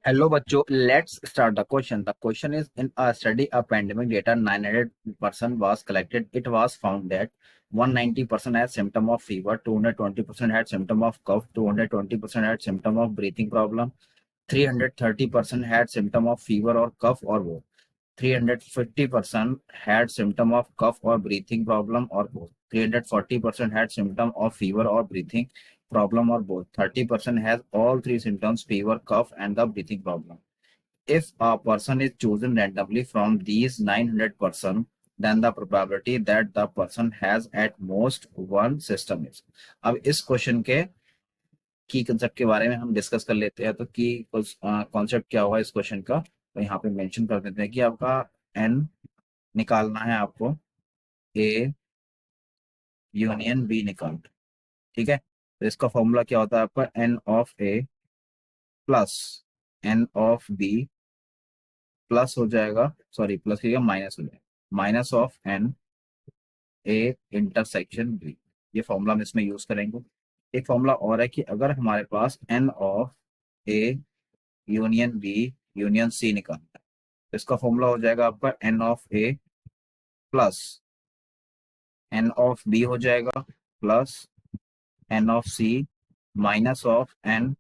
Hello, बच्चों. Let's start the question. The question is: in a study of pandemic data, 900% was collected. It was found that 190% had symptom of fever, 220% had symptom of cough, 220% had symptom of breathing problem, 330% had symptom of fever or cough or both. 350% had symptom of cough or breathing problem or both. 340% had symptom of fever or breathing problem or both. 30% has all three symptoms: fever, cough, and the breathing problem. If a person is chosen randomly from these 900%, then the probability that the person has at most one system is. अब इस question के की concept के बारे में हम discuss कर लेते हैं। तो की कॉन्सेप्ट क्या होगा इस क्वेश्चन का, तो यहाँ पे मेंशन कर देते हैं कि आपका एन निकालना है आपको, ए यूनियन बी निकालना है, ठीक है। तो इसका फॉर्मूला क्या होता है आपका, n of A plus n of B plus हो जाएगा, सॉरी प्लस हो जाएगा, माइनस हो जाएगा, minus of n A intersection B. ये फॉर्मूला हम इसमें यूज करेंगे। एक फॉर्मूला और है कि अगर हमारे पास n of A union B union C निकालना है, तो इसका फॉर्मूला हो जाएगा आपका n of A plus n of B हो जाएगा plus n of C minus of n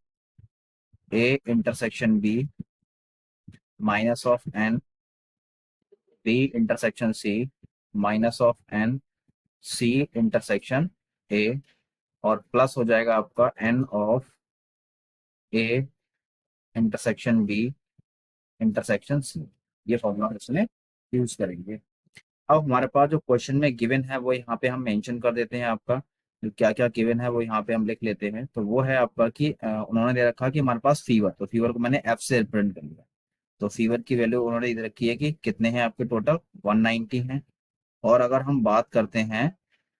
A intersection B minus of n B intersection C minus of n C intersection A, और प्लस हो जाएगा आपका n of A intersection B intersection C. ये formula इसमें use करेंगे। अब हमारे पास जो क्वेश्चन में गिवन है वो यहाँ पे हम मेंशन कर देते हैं। आपका जो क्या क्या गिवन है वो यहाँ पे हम लिख लेते हैं। तो वो है आपका कि उन्होंने दे रखा कि हमारे पास फीवर, तो फीवर को मैंने एफ से रिप्रेजेंट कर लिया। तो फीवर की वैल्यू उन्होंने दे रखी है कि कितने हैं आपके, टोटल 190 हैं। और अगर हम बात करते हैं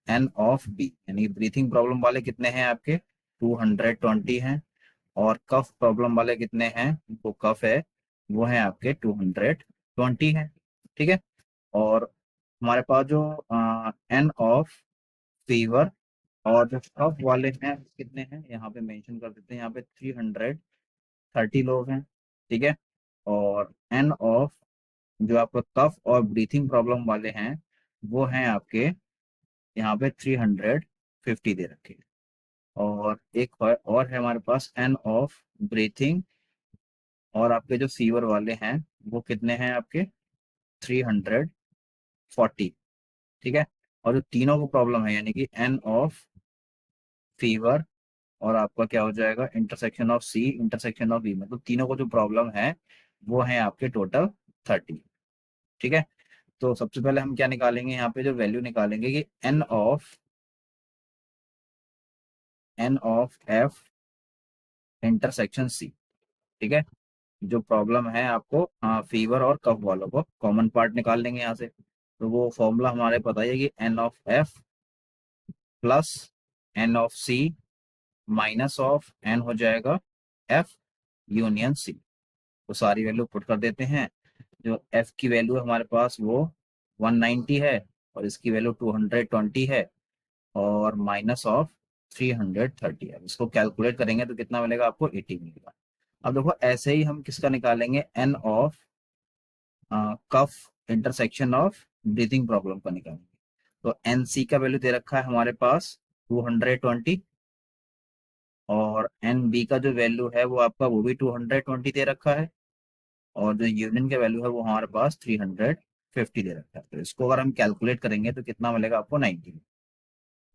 एन ऑफ बी यानी ब्रीथिंग प्रॉब्लम वाले कितने हैं आपके, 220 हैं। और कफ प्रॉब्लम वाले कितने हैं, वो कफ है वो है आपके 220 हैं, ठीक है। और हमारे पास जो एन ऑफ फीवर और जो कफ वाले हैं कितने हैं, यहाँ पे मेंशन कर देते हैं। यहाँ पे 330 लोग हैं, ठीक है। और एन ऑफ जो आपका कफ और ब्रीथिंग प्रॉब्लम वाले हैं वो हैं आपके यहाँ पे 350 दे रखे हैं। और एक और है हमारे पास एन ऑफ ब्रीथिंग और आपके जो फीवर वाले हैं वो कितने हैं आपके 340, ठीक है। और जो तीनों को प्रॉब्लम है यानी कि एन ऑफ फीवर और आपका क्या हो जाएगा, intersection of C intersection of B, मतलब तीनों को जो प्रॉब्लम है वो है आपके टोटल 30, ठीक है। तो सबसे पहले हम क्या निकालेंगे, यहाँ पे जो वैल्यू निकालेंगे कि n of F intersection C, ठीक है। जो प्रॉब्लम है आपको फीवर और कफ वालों को कॉमन पार्ट निकाल लेंगे यहाँ से। तो वो फॉर्मूला हमारे पता है कि n of F plus n of C minus of n हो जाएगा एफ यूनियन सी। तो सारी वैल्यू पुट कर देते हैं। जो एफ की वैल्यू है हमारे पास वो 190 है और इसकी वैल्यू 220 है और माइनस ऑफ 330 है। इसको कैलकुलेट करेंगे तो कितना मिलेगा आपको, 80 मिलेगा। अब देखो ऐसे ही हम किसका निकालेंगे, n of cough intersection of breathing problem का निकालेंगे। तो एन सी का वैल्यू दे रखा है हमारे पास 220 और एन बी का जो वैल्यू है वो आपका वो भी 220 दे रखा है और जो यूनियन का वैल्यू है वो हमारे पास 350 दे रखा है। तो इसको अगर हम कैलकुलेट करेंगे तो कितना मिलेगा आपको, 90।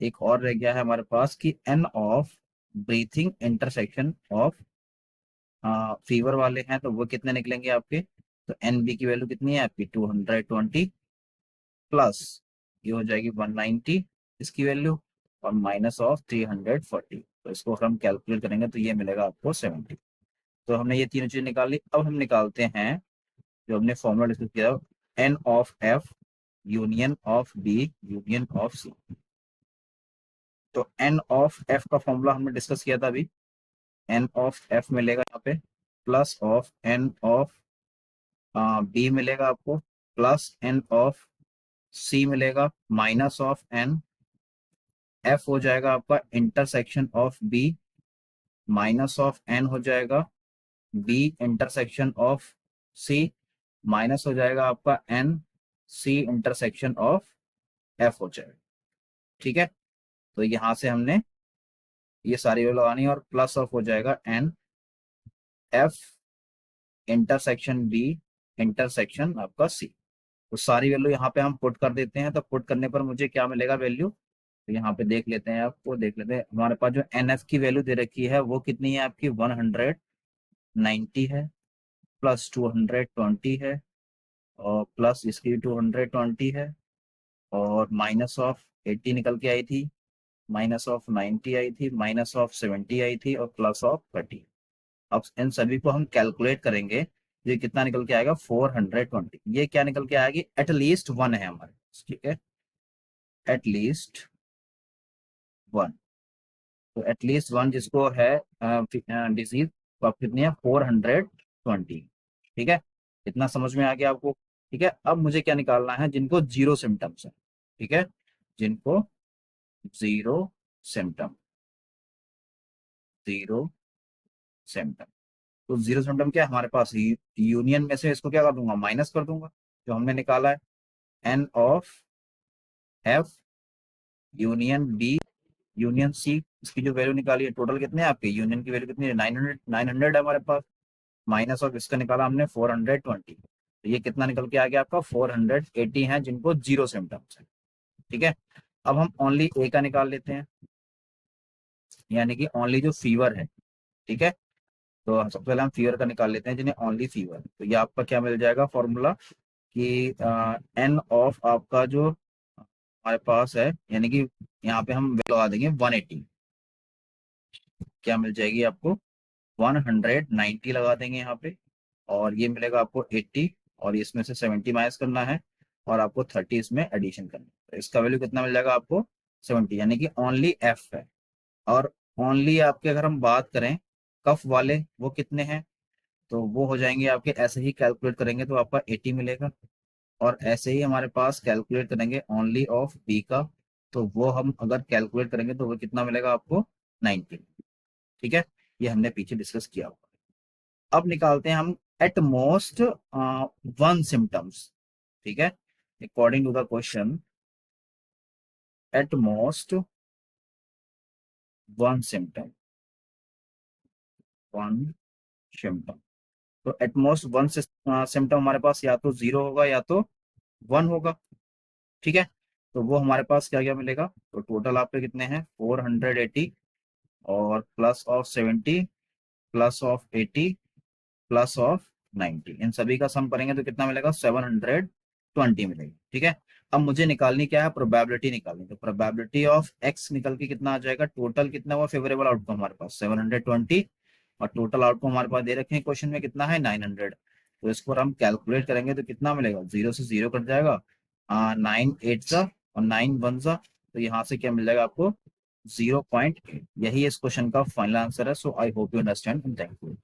एक और रह गया है हमारे पास कि n of breathing intersection of fever वाले हैं तो वो कितने निकलेंगे आपके। तो एन बी की वैल्यू कितनी है आपकी 220 प्लस ये हो जाएगी 190 इसकी वैल्यू और माइनस ऑफ 340। तो इसको अगर हम कैलकुलेट करेंगे तो ये मिलेगा आपको 70। तो हमने ये तीनों चीज निकाल ली। अब हम निकालते हैं जो हमने फॉर्मूला डिस्कस किया, n of F union of B union of C. तो एन ऑफ एफ का फॉर्मूला हमने डिस्कस किया था अभी। एन ऑफ एफ मिलेगा यहाँ पे plus of n of B मिलेगा आपको प्लस एन ऑफ सी मिलेगा माइनस ऑफ एन एफ हो जाएगा आपका intersection of B minus of n हो जाएगा B intersection of C minus हो जाएगा आपका n C intersection of F हो जाएगा। ठीक है, तो यहां से हमने ये सारी वैल्यू लगानी है और प्लस ऑफ हो जाएगा n F intersection B intersection आपका सी। तो सारी वैल्यू यहाँ पे हम पुट कर देते हैं, तो पुट करने पर मुझे क्या मिलेगा वैल्यू, तो यहाँ पे देख लेते हैं, आपको देख लेते हैं हमारे पास जो एन एफ की वैल्यू दे रखी है वो कितनी है आपकी 190 है, प्लस 220 है, और प्लस इसकी 220 है, और माइनस ऑफ 80 निकल के आई थी, माइनस ऑफ 90 आई थी, माइनस ऑफ 70 आई थी, और प्लस ऑफ 30। अब इन सभी को हम कैलकुलेट करेंगे, ये कितना निकल के आएगा 420। ये क्या निकल के आएगी, एटलीस्ट वन है हमारे पास, ठीक है, एटलीस्ट वन। तो एटलीस्ट वन जिसको है डिजीज, तो आप कितनी है 420। ठीक है, इतना समझ में आ गया आपको। ठीक है, अब मुझे क्या निकालना है, जिनको जीरो सिम्टम्स है। ठीक है, जिनको जीरो सिम्टम, जीरो सिम्टम, तो जीरो सिम्टम क्या है हमारे पास, यूनियन में से इसको क्या कर दूंगा, माइनस कर दूंगा जो हमने निकाला है, n of F union B union C. इसकी जो वैल्यू निकाली है, टोटल कितने हैं आपके, यूनियन की वैल्यू कितनी है 900 है हमारे पास, माइनस ऑफ इसका निकाला हमने 420। तो ये कितना निकल के आ गया आपका 480 है जिनको जीरो सिम्टम्स है। ठीक है, अब हम ओनली ए का निकाल लेते हैं, यानी कि ओनली जो फीवर है। ठीक है, तो सबसे पहले हम फीवर का निकाल लेते हैं, जिन्हें ओनली फीवर। तो ये आपका क्या मिल जाएगा फॉर्मूला कि एन ऑफ आपका जो हमारे पास है, यानी कि यहाँ पे हम लगा देंगे 180, क्या मिल जाएगी आपको 190 लगा देंगे यहाँ पे, और ये मिलेगा आपको 80, और इसमें से 70 माइनस करना है, और आपको 30 इसमें एडिशन करना है। तो इसका वैल्यू कितना मिल जाएगा आपको 70, यानी कि ओनली एफ है। और ओनली आपके अगर हम बात करें कफ वाले, वो कितने हैं, तो वो हो जाएंगे आपके, ऐसे ही कैलकुलेट करेंगे तो आपका 80 मिलेगा, और ऐसे ही हमारे पास कैलकुलेट करेंगे ओनली ऑफ बी का, तो वो हम अगर कैलकुलेट करेंगे तो वो कितना मिलेगा आपको 90। ठीक है, ये हमने पीछे डिस्कस किया हुआ। अब निकालते हैं हम एट मोस्ट वन सिम्टम्स। ठीक है, according to the question, at most one symptom, one symptom. तो एटमोस्ट वन सिम्टम हमारे पास या तो जीरो होगा या तो वन होगा। ठीक है, तो वो हमारे पास क्या क्या मिलेगा, तो टोटल आपके कितने हैं 480, और plus of 70, plus of 80, plus of 90, इन सभी का सम करेंगे तो कितना मिलेगा 720 मिलेगा। ठीक है, अब मुझे निकालनी क्या है, प्रोबेबिलिटी निकालनी। तो प्रोबेबिलिटी ऑफ एक्स निकल के कितना आ जाएगा, टोटल कितना हुआ फेवरेबल आउटकम हमारे पास 720, और टोटल आउटकम हमारे पास दे रखे हैं क्वेश्चन में कितना है 900। तो इसको हम कैलकुलेट करेंगे तो कितना मिलेगा, जीरो से जीरो कट जाएगा, 9 8 सा और 9 1 सा, तो यहाँ से क्या मिल जाएगा आपको 0.8। यही इस क्वेश्चन का फाइनल आंसर है। So I hope you understand, thank you.